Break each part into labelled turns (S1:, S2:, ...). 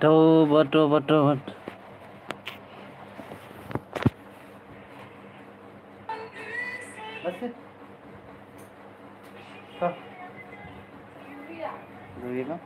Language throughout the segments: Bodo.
S1: Tobat, tobat, tobat. Basta. Kah? Duwi ka?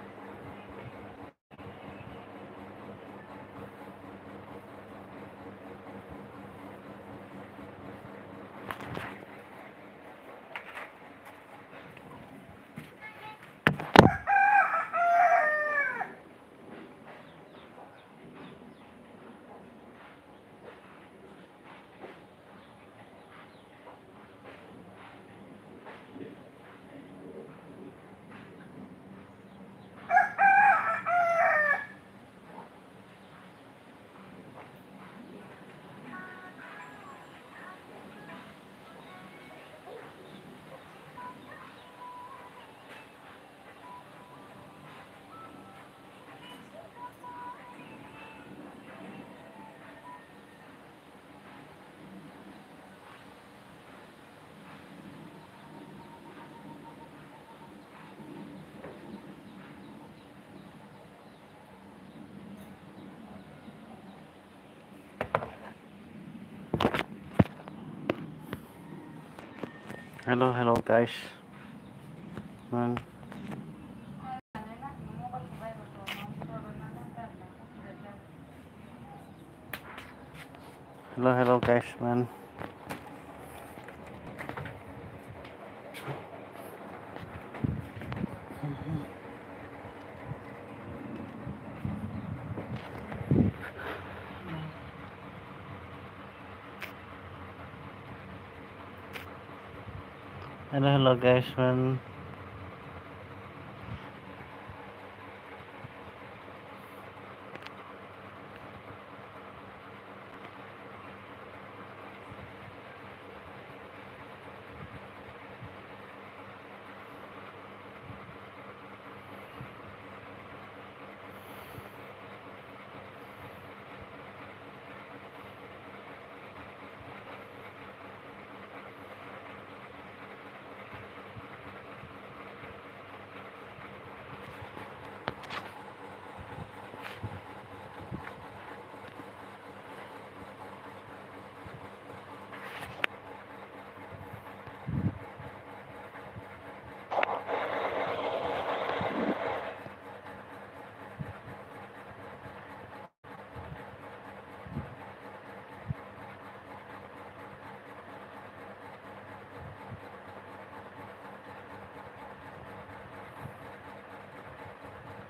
S1: Hello, hello guys. Man. Hello, hello guys, man. Hello, hello guys, man.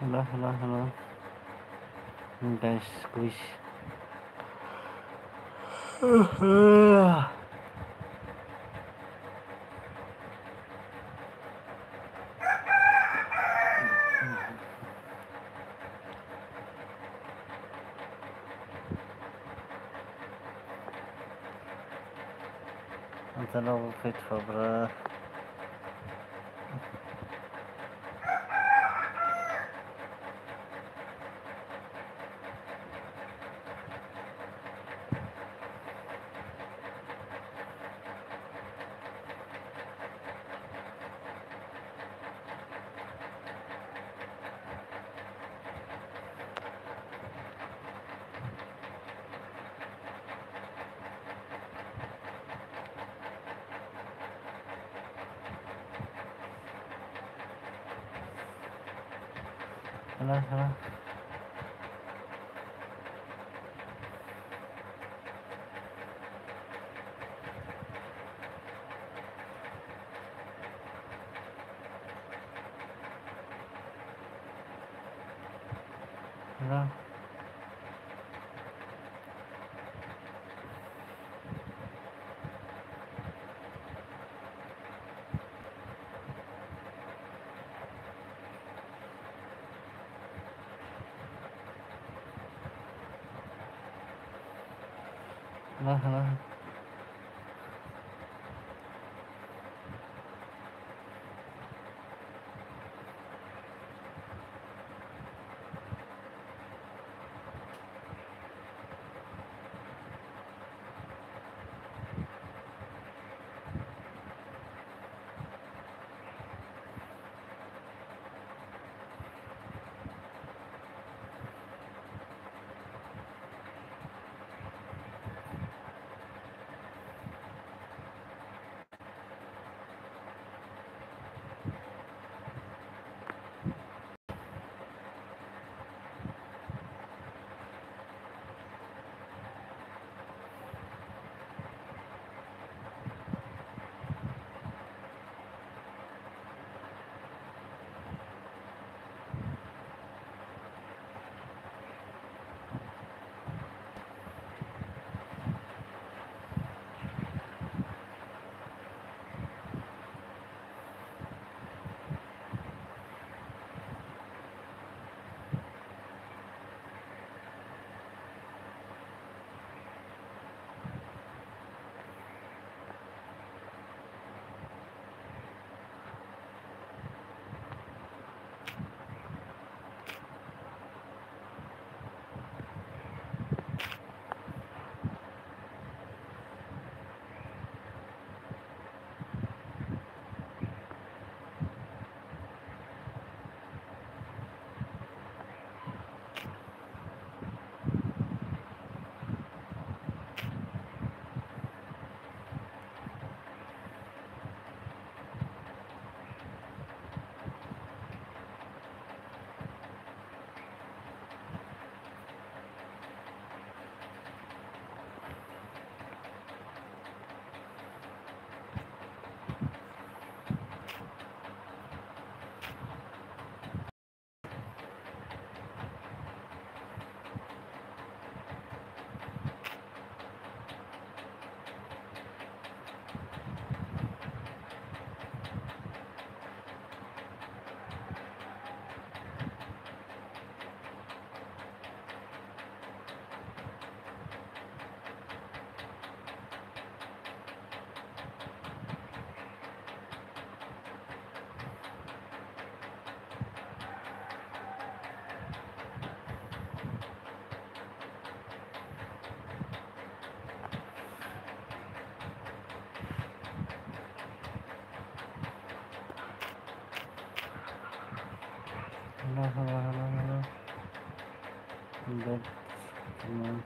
S1: Hello, hello, hello. Guys, quiz. Ang tanaw fit for bra. Hello, hello. Hello. Hello, hello. hello. That's nice.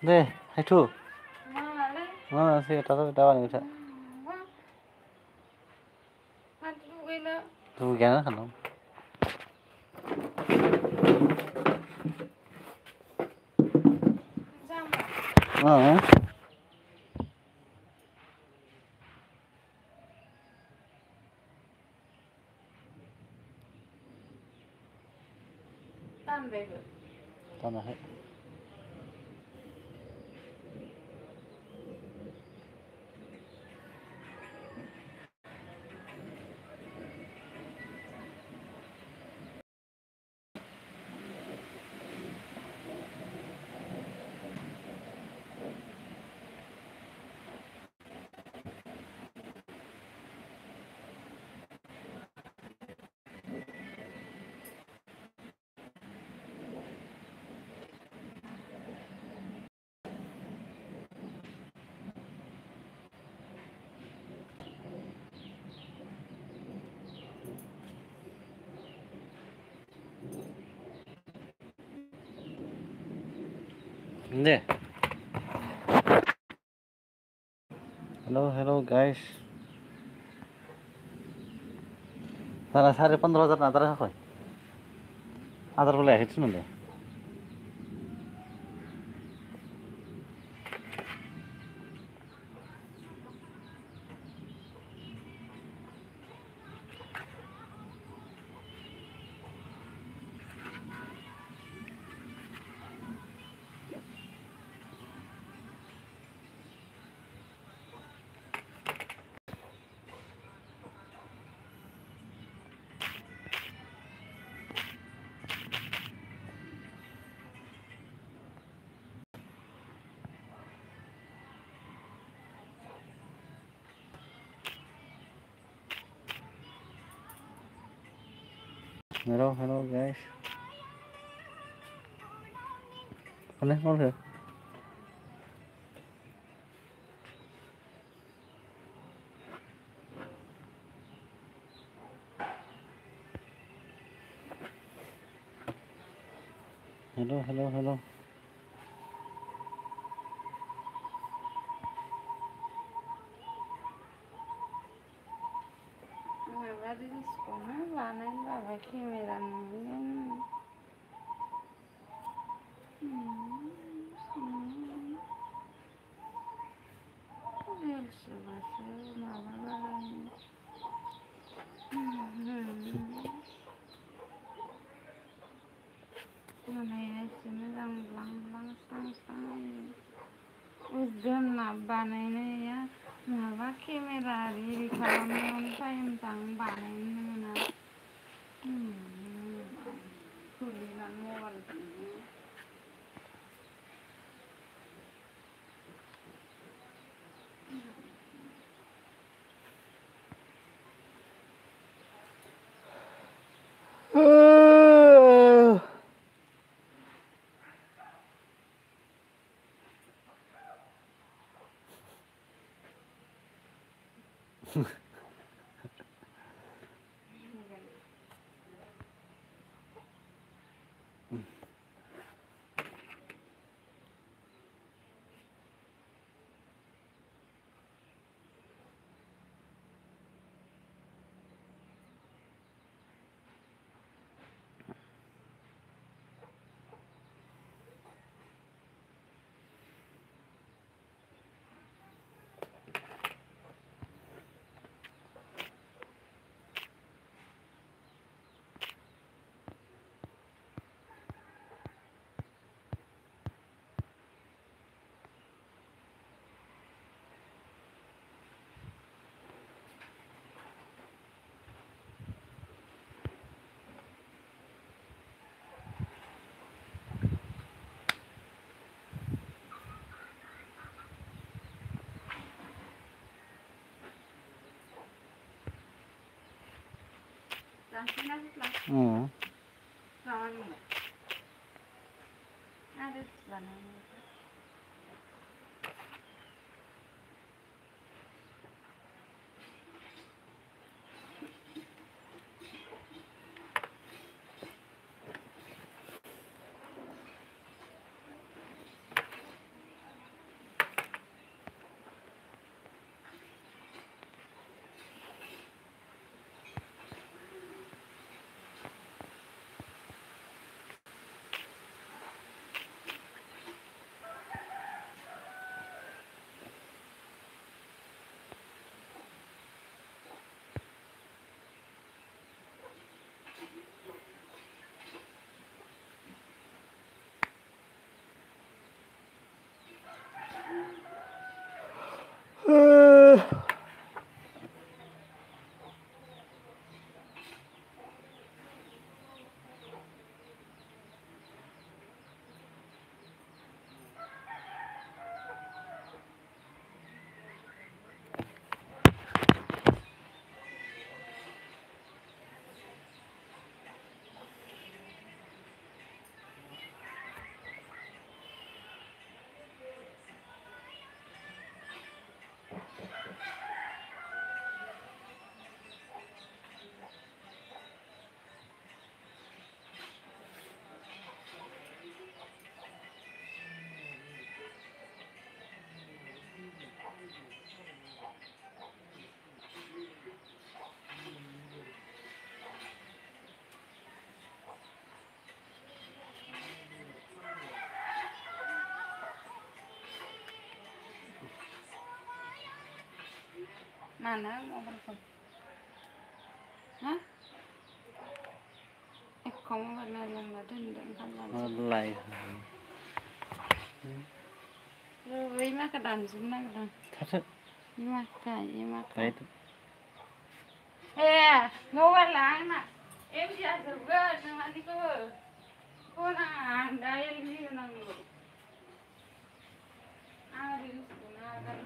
S1: Đây, hay chú. Sih, tahu tahu nih, Cak. Tuh gimana kan? Ờ. Tan rồi hết. Nè. Hello guys. Tara 15,000 na tara koy. Adar boleh hit sunun deh. Hello guys. Mana mau Hello.
S2: Uzun nabanene ya, naba kamera ready kalamne on time tang banene na. Tulinan mobile. Kasih lah.
S1: Hmm.
S2: Kawan ni. Ada sana. Mana mau berapa? Hah? Kamu pernah dan kan
S1: Wallahi.
S2: Rồi mà cái đàn xuống này đàn.
S1: Thật.
S2: Nhưng mà
S1: Đấy.
S2: Ê, ngồi lại mà. Em ra được rồi, nhưng mà đi cô nào đây đi nào. À đi xuống nào cái.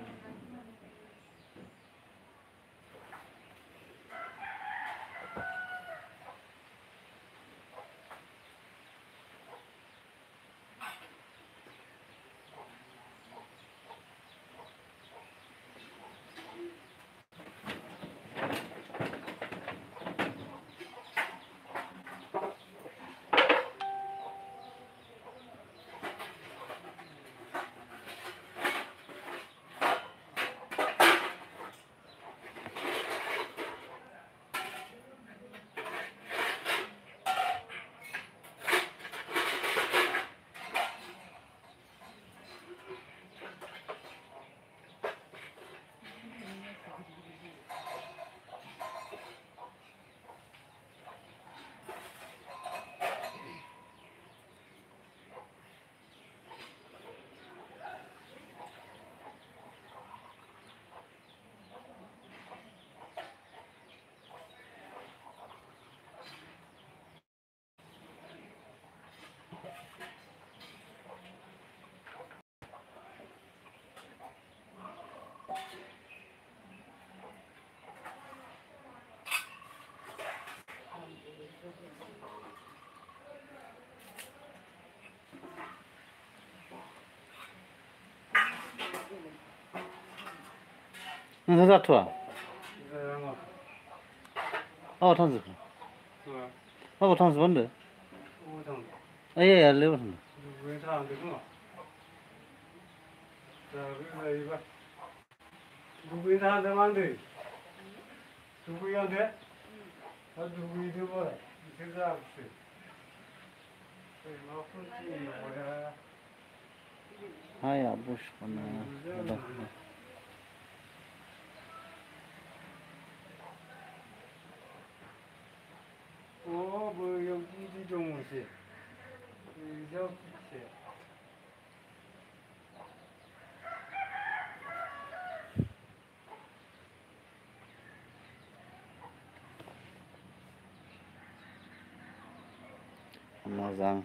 S1: 응, 다 좋아. 탄수. 탄수 뭔데? 예, 레버 탄수.
S3: 왜 다 안 되구나. 자, 이거 누구한테 안 되면 안 돼. 누구한테? 누구한테 뭐래? 생각 없이. 뭐 funci 뭐야?
S1: 아야, 보시구나.
S3: 뭐 여기 이종무씨. 저기
S1: Mazang,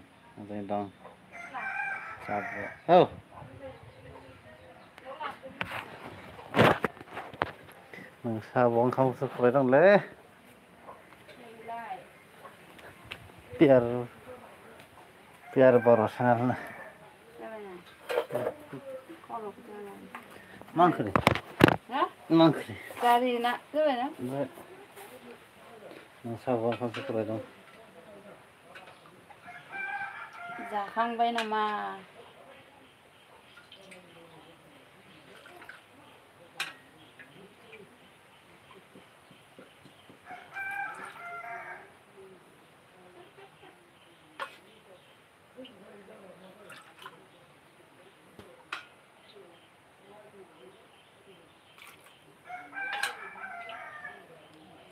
S1: dong. Sabar. Oh. Sabong không sức khỏe đâu lẽ. Pair pair বড় সার না
S2: যাবে না করো যাবে না
S1: মাংস রে
S2: হ্যাঁ
S1: মাংস রে
S2: গাড়ি না যাবে না
S1: সব অল্প করে দাও
S2: जाखांबाय नामा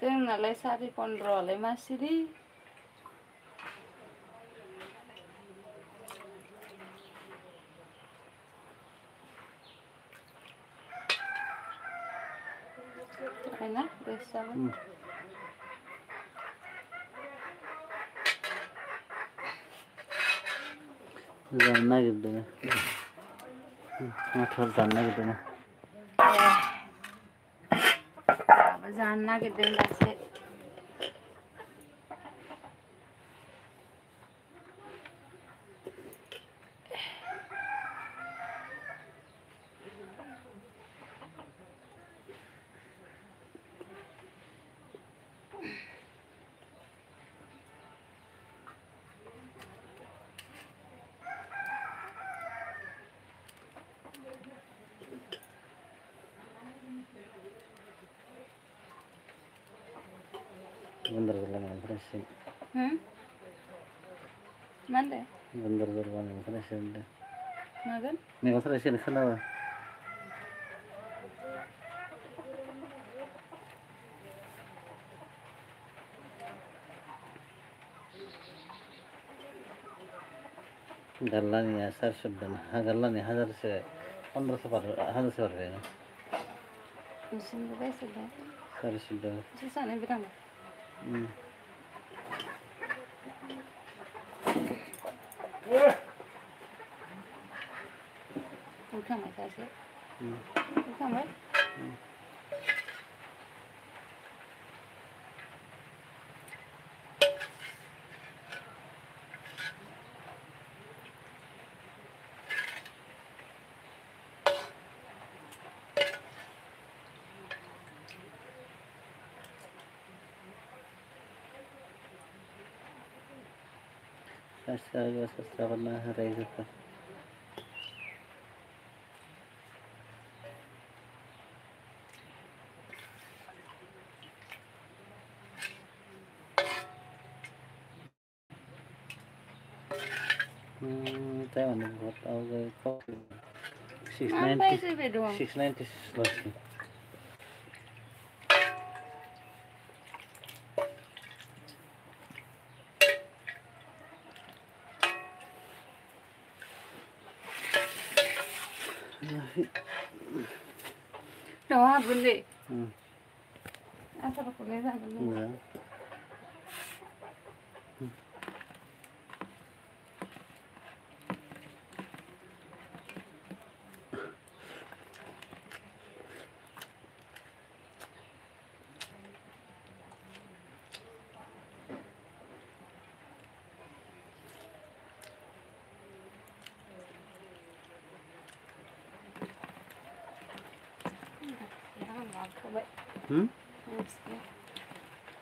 S2: जोंनालाय 15:30 मासिरि ना रेस्ट जागोन
S1: जानो नागिरदों माथो जानो नागिरदों
S2: जानो नागिरदों दासो
S1: bener bener presiden
S2: Mana?
S1: bener bener presiden
S2: Makan?
S1: nih presiden kenapa galan ya sar sudah galan ya 1500 per
S2: Mesin berapa sudah?
S1: sar sudah
S2: Susah nih berapa? Bukan macam sih. Bukan apa?
S1: Sastra pernah hari itu saya mana buat tahu kok 690 690
S2: Doa boleh. Apa boleh tak boleh?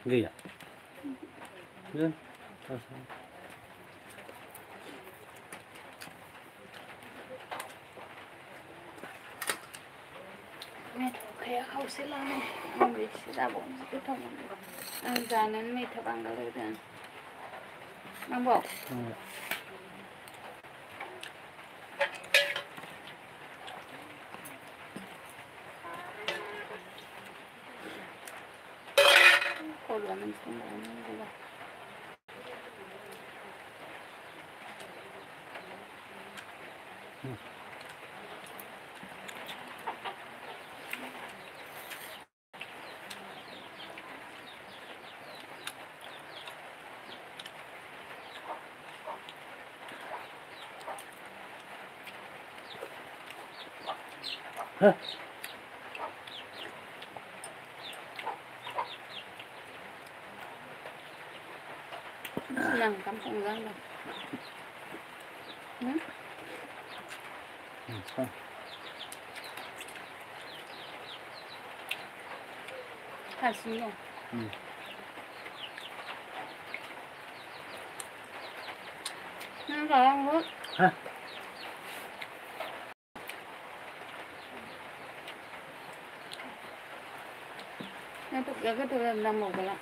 S1: Iya. Ya.
S2: Kayak haus lama, ambil sabun itu jangan mita banggal itu, mabok. Kalau mungkin juga.
S1: Hah?
S2: Senang kampung gangga. Khasnya. Sekarang bu.
S1: Hah?
S2: Itu jaga tuh rendam mau pula.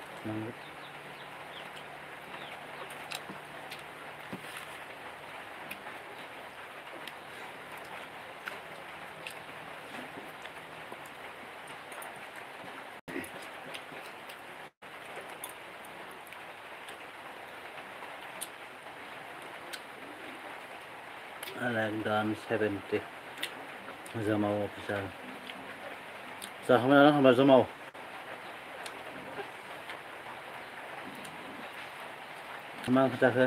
S1: Langdon 70 Zamau official. Sa kami na lang kabar Zamau. Sama kita ke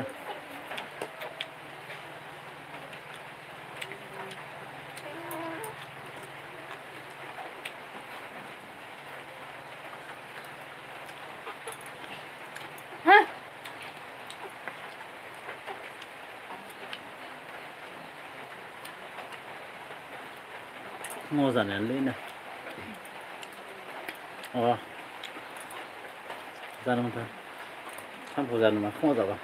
S2: Hah?
S1: mau jalan lain. Oh, jalan mana? Kamu jalan mana? Kamu jalan.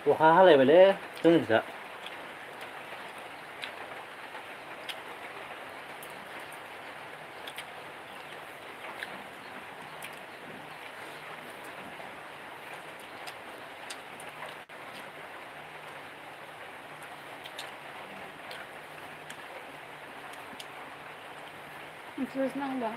S1: Wah, hal apa le? Tunggu saja.
S2: Terus nang ba?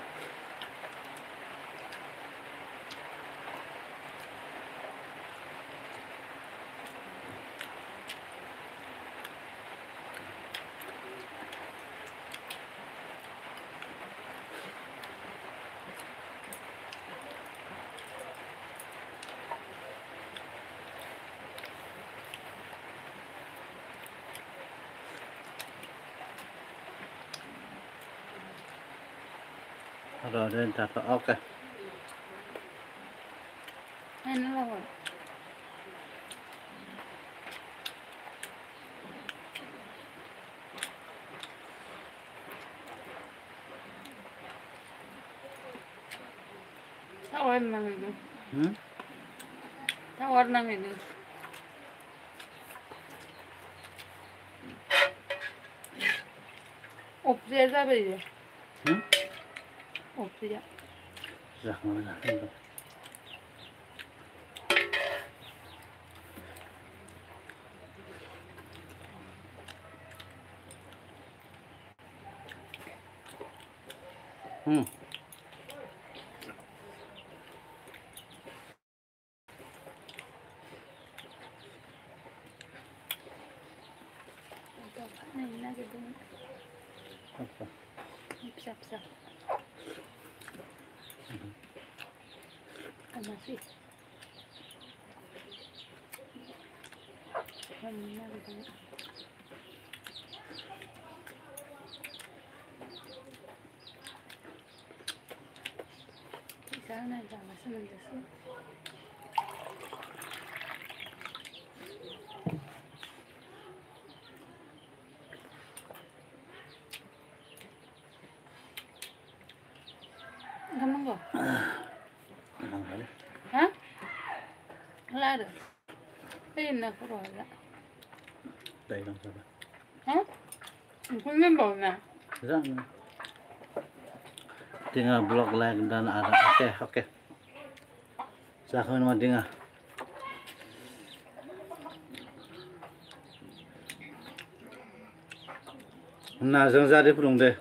S1: Rồi lên đặt ok.
S2: Ano lang. Tawar nang itu. Tawar nang itu. Opsiya ba ya? Opsiya.
S1: Jangan lah.
S2: Này na gitu.
S1: Apa?
S2: Pisah-pisah. Masih. Na gitu. Sana jangan semenjak. Kamu enggak?
S1: Enggak.
S2: Hah? Enggak ada. Ini aku rola.
S1: Đây làm sao?
S2: Hah? Không nên bảo nè.
S1: Jangan. Tinggal blok like dan ada. Oke. Saya akan mau tinggal. Nah, jangan jadi perung deh.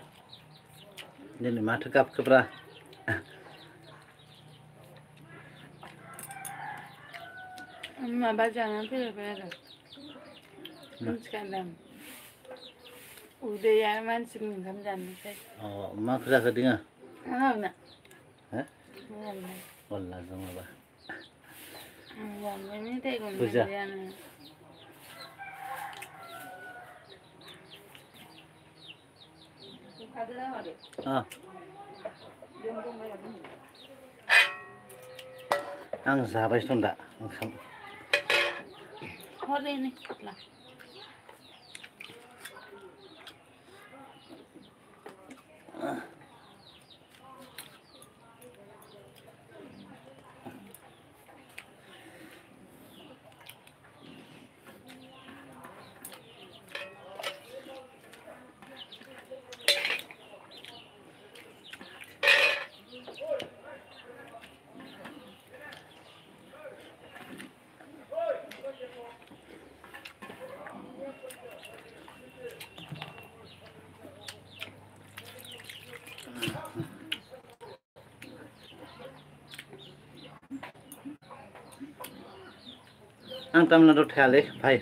S1: Jadi mata kap kepra.
S2: Amma baca nanti berapa? Sekarang. Udah ya mancing samjan sih.
S1: Oh, mak sudah ketinggal.
S2: Enggak nak.
S1: Hah?
S2: Enggak.
S1: Wallah sama bah.
S2: Enggak, ini teh
S1: Puja.
S2: kemudian.
S1: Ah. आं जाबायसो दं दा ओंखाम
S2: हरे नै ला
S1: आं तामिलनाडुआव थायालै भाइ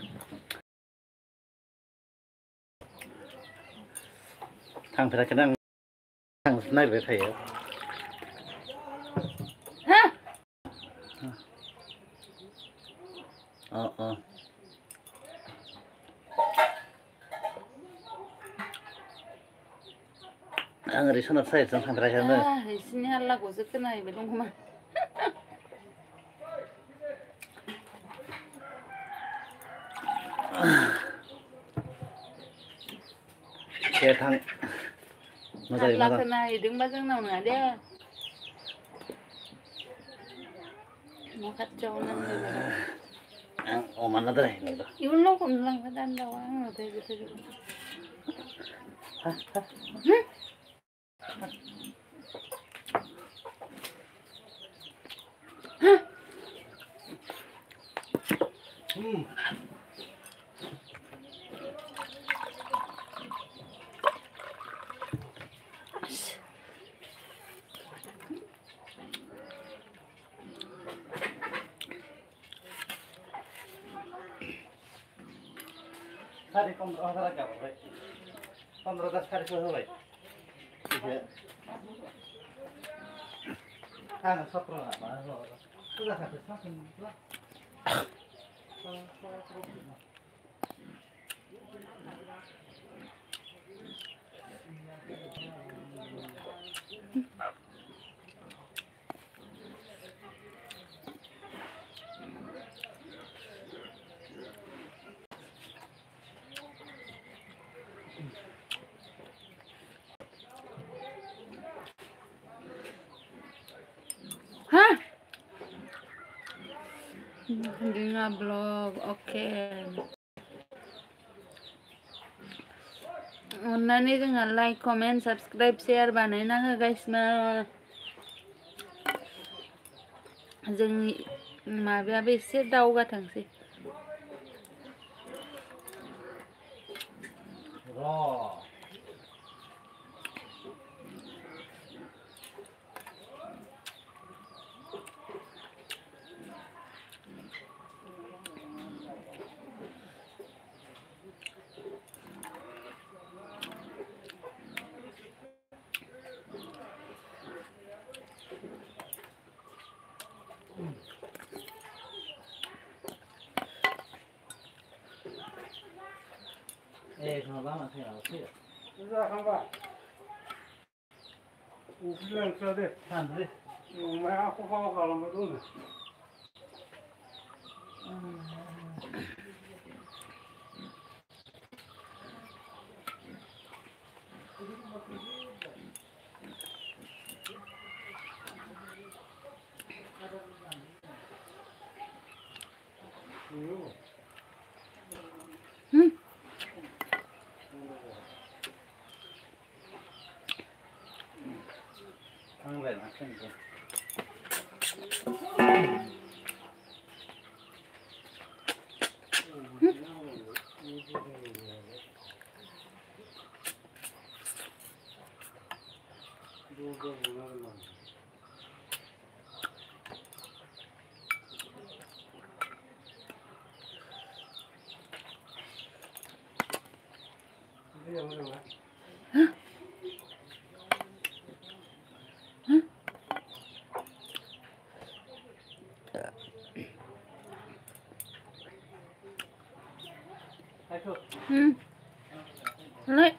S1: थांफेराखैनो आं नायबाय थायो
S2: हा
S1: अ आं ओरै सोनाब साइडजों थांफेराखैनो
S2: इसोरनि हाल्लाखौसो खोनाहैबाय दं खोमा
S1: दे थां मोजाङै
S2: हाल्ला
S1: मोजां
S2: खोनाहैदोंबा जोंनाव नङा दे न' खाथियाव नांलायबाय दं
S1: आं अमानो दोनहैनो र'
S2: इयुन लखौनो लांफा दान्दावा आङो थैगो थैगो
S1: सारि 15 हाजार गारबाय 15 सारिस' होबाय आं 17 फुजा
S2: Hah? Dia vlog, oke. अन्नानै जोंहा लाइक कमेन्ट साबस्क्राइब शेयार बानायना हो गाइसना जोंनि माबायाबो एसे दावगाथोंसै
S1: lama sih
S3: जाखांबाय उखैला ओंख्रिया दे
S1: सानद्रि
S3: अमाया खखा खालामबाय दङ
S1: आंलाय मा खालामदों
S2: Lại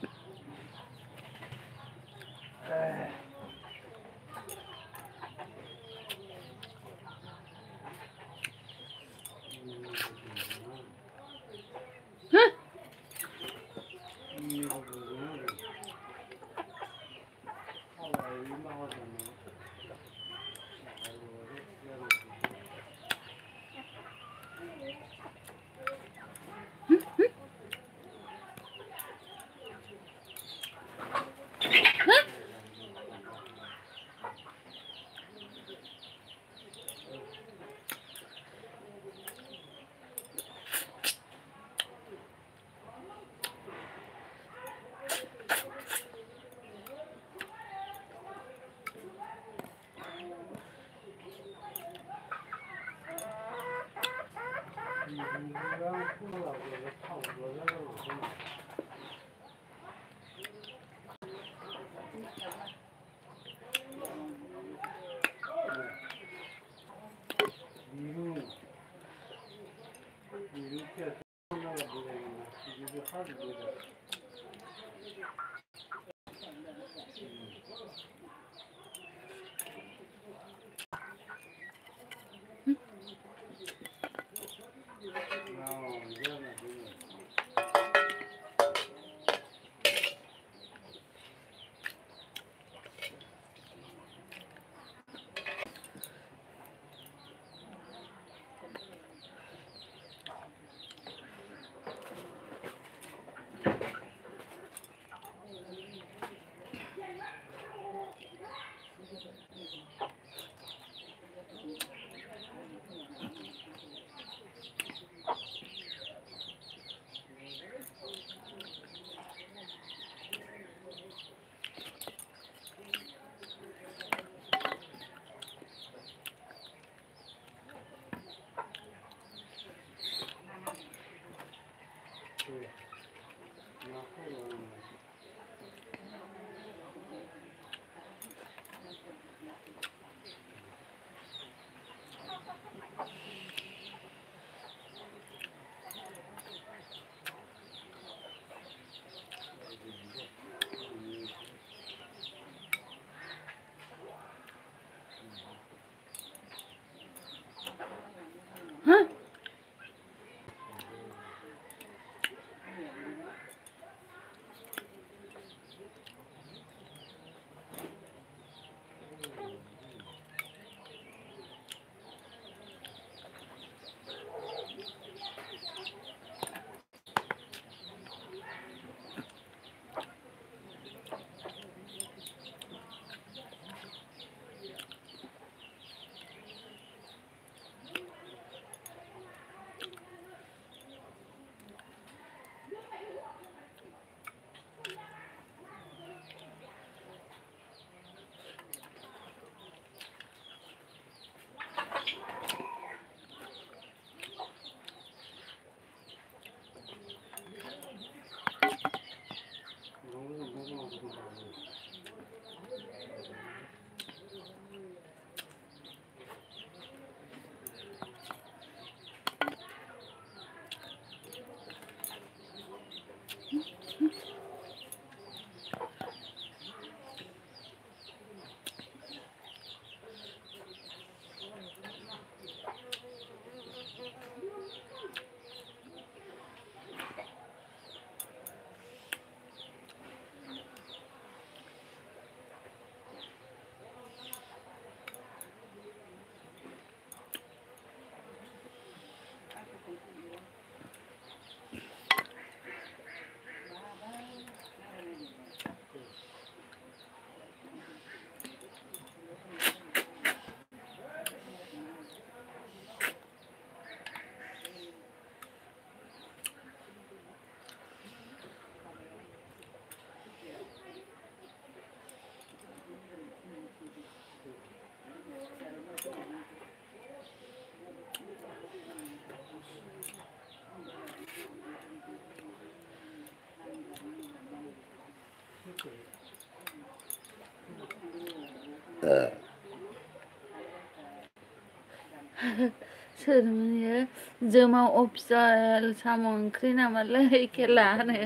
S2: सोरमोन जोमाव अफिसियेल साम' ओंख्रि नामालै खेला होनो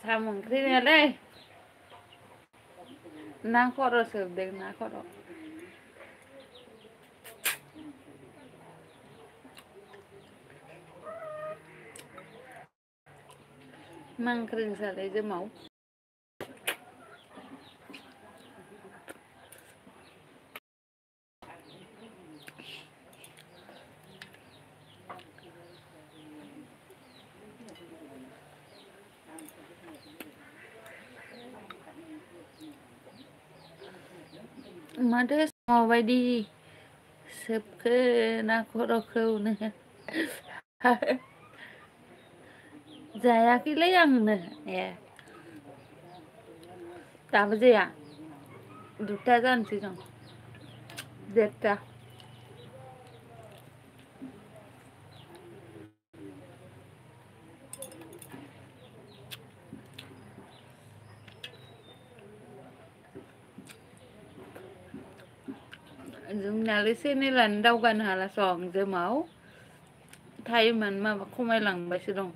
S2: साम' ओंख्रि नङालै ना खर' सोबदों ना खर' मा ओंख्रि नोंस्रालाय जोमाव माथो माबायदि सोबखो ना खर'खौनो जायाखैलै आंनो ए दाबो जाया 2टा जानोसै दं 1:30 जोंनालाय चेनेलानो दावगानो हाला सं जोमाव टाइमानो माबा खमायलांबायसो दं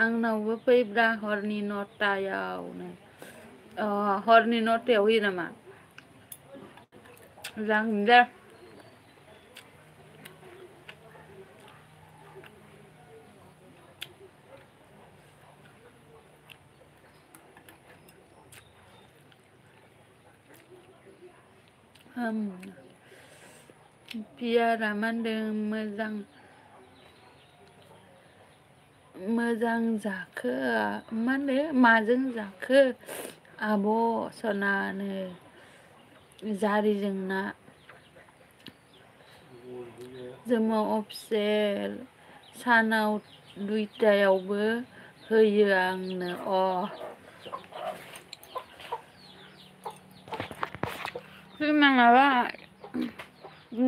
S2: आंनावबो फैब्रा हरनि 9टायावनो हरनि 9टायाव होयो नामा जागोन दे पियारा मानदों मोजां जाखो मा होनो माजों जाखो आब' सनानो जारिजों ना जोमाव अफिसियेल सानाव 2टायावबो होयो आंनो माबा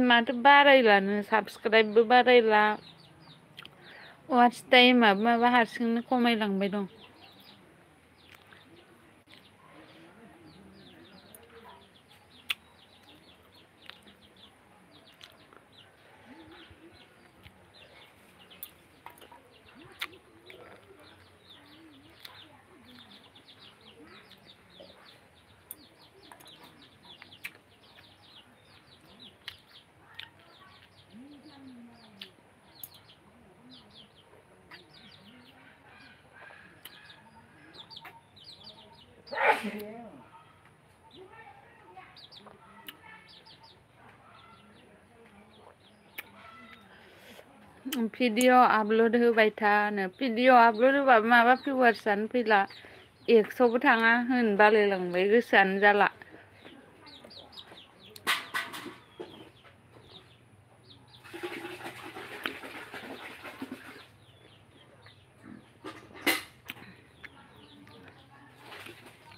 S2: माथो बारायलानो साबसक्राइबबो बारायला वाच टाइमाबो माबा हारसिंनो खमायलांबाय दं भिडिअ आपल'ड होबाय थानो भिडिअ आपल'ड होबाबो माबा भिउवार्सआनो फैला 100बो थाङा होनो बालायलांबाय गोसोआनो जाला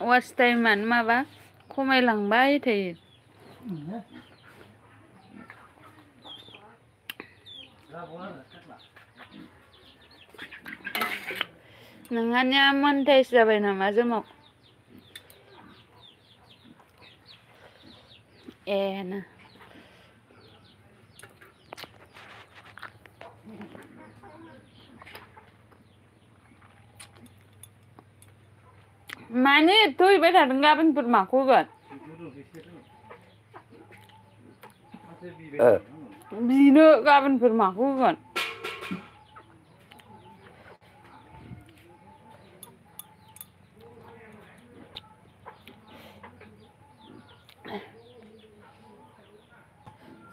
S2: वाच टाइमानो माबा खमायलांबाय थायो नोंहानिया मनिटाइज जाबाय नामा जोमाव ना मानो एथ' हैबाय थादों गाबोनफोर माखौ होगोन बिनो गाबोनफोर माखौ होगोन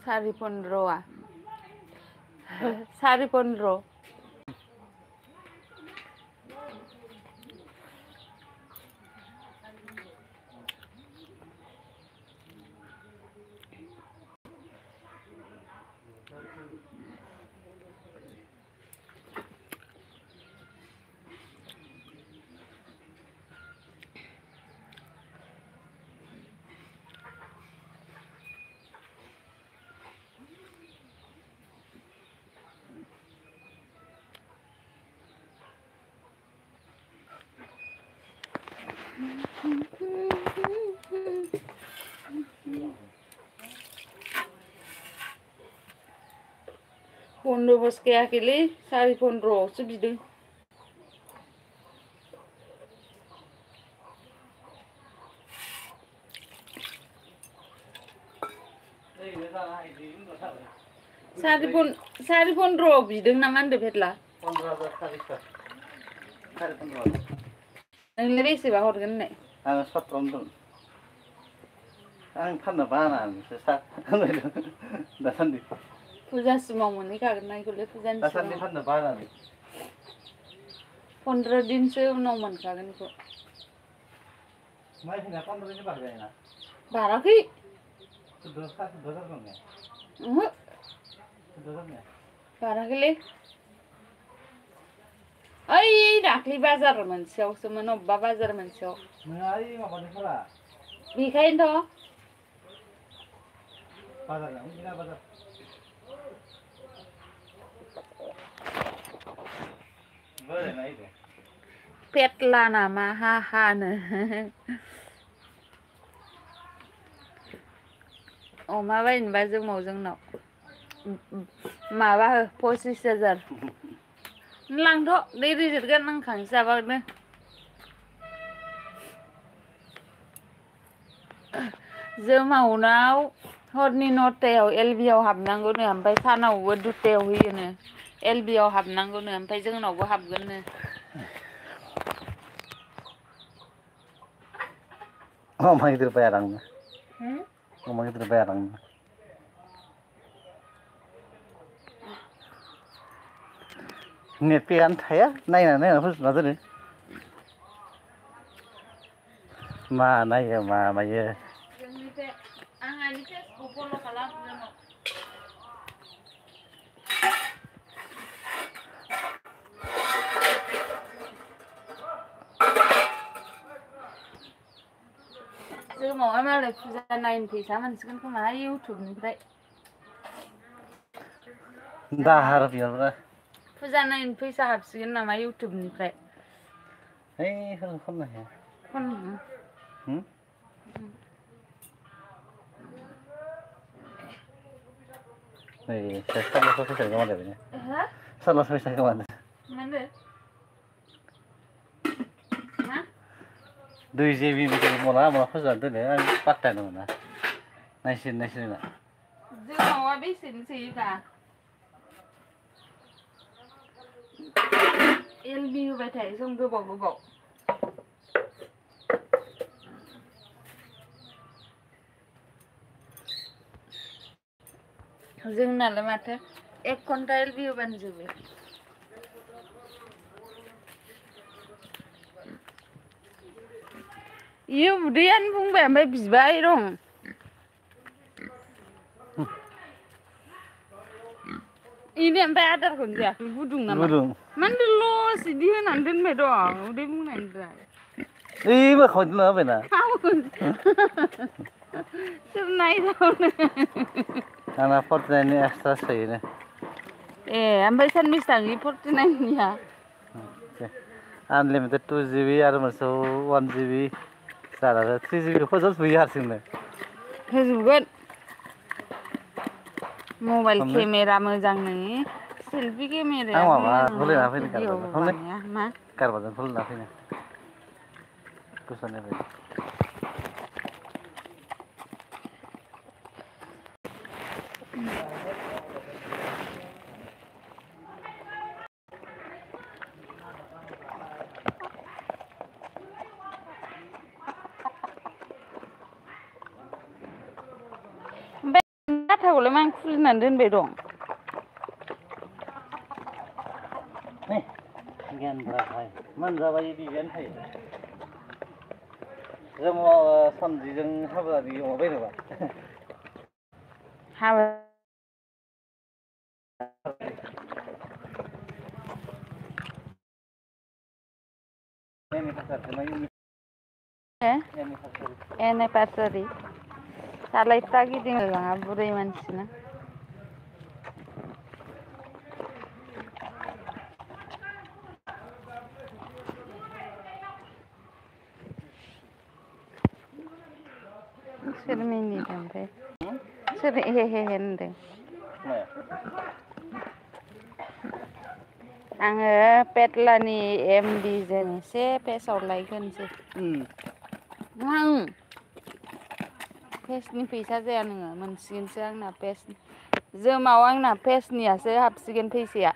S2: सारि 15 बन्द'बस गैयाखैलै सारि 15आवसो बिदों सारि 15आव बिदों नामा होनदो फेत्ला
S1: 15,000 सारि 15
S2: नोंलाय बेसेबा हरगोन होननाय
S1: आङो 17 दं आं फाननो बानानैसो दासान्दि
S2: फुजासिमाव मोनहैखागोन ना इखौलाय फुजानि
S1: दासान्दि फाननो बानानै
S2: 15 दिनसो उनाव मोनखागोन इखौ
S1: माइखिना 15 बाहाय ना
S2: बाराखै
S1: दसा दं ने
S2: ओहो
S1: दसा ने
S2: बाराखैलै ओइ दाख्लै बाजार मोनसेयावसोमोन अबेबा बाजार मोनसेयाव
S1: नोंहा ओइ माबानिफ्रा
S2: बेखायनोथ'
S1: बाजार बिना बाजार बोरै नायदो
S2: पेटला नामा हा हानो अमा बायनोबा जोंनाव माबा हो 25,000 लांथ' दै रिजिट गाननांखांसो जाबानो जोमावनाव हरनि 9टायाव एलबियाव हाबनांगौनो ओमफ्राय सानावबो 2टायाव होयोनो एलबियाव हाबनांगौनो ओमफ्राय जोंनावबो हाबगोननो
S1: अमा गिदिर बाया लांनो अमा गिदिर बाया लांनो नेट पेकआनो थाया नायनानै फोजोबना दोनो मा नायो मा मायो
S2: जोंनिफ्राय आंहानि फेसखौ फल' खालाम जोमावा मालाय फुजा नायनो फैसा मोनसिगोन खोमा इउटुबनिफ्राय
S1: दाहार बिहरब्रा
S2: फुजा नायनो फैसा हाबसिगोन नामा इउटुबनिफ्राय
S1: है खालामनो हाया नै सालासो फैसा गोमादों बेनो सालासो फैसा गोमादों
S2: मानो मा
S1: 2 GB मला फोजोबना दोनो आं पात्तायानो मोना नायसिन होनना
S2: जोमावा बेसेनो सोयोबा एलबि होबाय थायो जों गोबाव जोंनालाय माथो 1 घन्टा एलबि होबानो जोबो इयो उदैयानो बुंबाय ओमफ्राय बिबाय दं इनो ओमफ्राय आदारखौनो जायाखै गुदुं नामा
S1: गुदुं
S2: मानोथो लस इदि होनानै दोनबाय दं उदै बुंनायनिफ्राय
S1: ओइ मोखाङाव दोनना होबायना
S2: सोर नायदावनो
S1: आंना 49 एक्सट्रा सोयोनो
S2: ए ओमफ्राय सानबेसे थाङो 49निया
S1: आनलिमिटेड 2 GB आरो मोनसेयाव 1 GB जानानै 3 GB फोजोबजुबो हारसिंनो
S2: होजोबगोन मबाइल
S1: हमनो
S2: केमेरा मोजां नोंनि सेलफि
S1: आं
S2: केमेरायाबो
S1: माबा
S2: मोजां नङा
S1: खुलिना फैनो
S2: भिडिअ'बो बानाया मा
S1: गारबाजों खुलिना फैनो कुसुनिफ्राय
S2: डाटाखौलाय मानो खुलिनानै दोनबाय दं
S1: गियानफ्रा भाय मोनजाबाय बिबायानो थायो जों सानदिजों हाबानि अमा बायनोबा
S2: हाबा एनिभार्सारि सालायफ्रा गिदिंलाङा बुरै मानसिना सोर मिनिदों ओमफ्राय सोर हे हे होनदों आङो पेटलानि एमडिजों एसे पेसाव लाइक होनोसै फेसनि फैसा जाया नोङो मोनसिगोनसो आंना फेसनि जोमाव आंना फेसनियासो हाबसिगोन फैसाया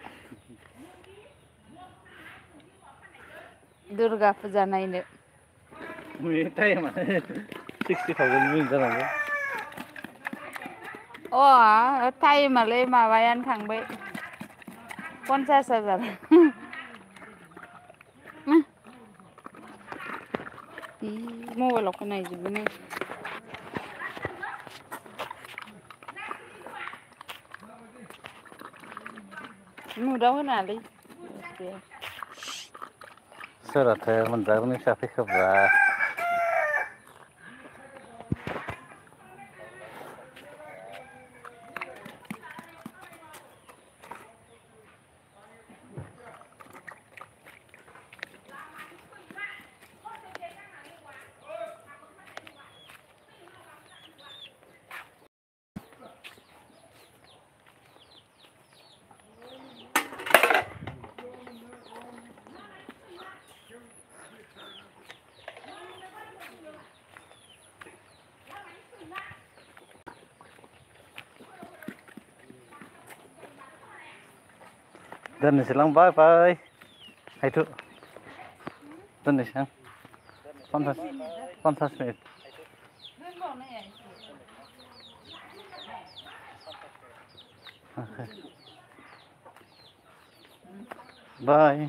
S2: दुर्गा फुजा नायनो
S1: टाइमानो 60,000 मिनिट जानांगौ
S2: टाइमालाय माबायानो थांबाय 50,000 मबाइलाव खोनाजोबोनो मुदाव होनालै
S1: सोराथो मोनजागोननि फिसा फैखोब्रा दोननोसैलां बाय बाय हायथु दोननोसै आं 50 मिनिट बाय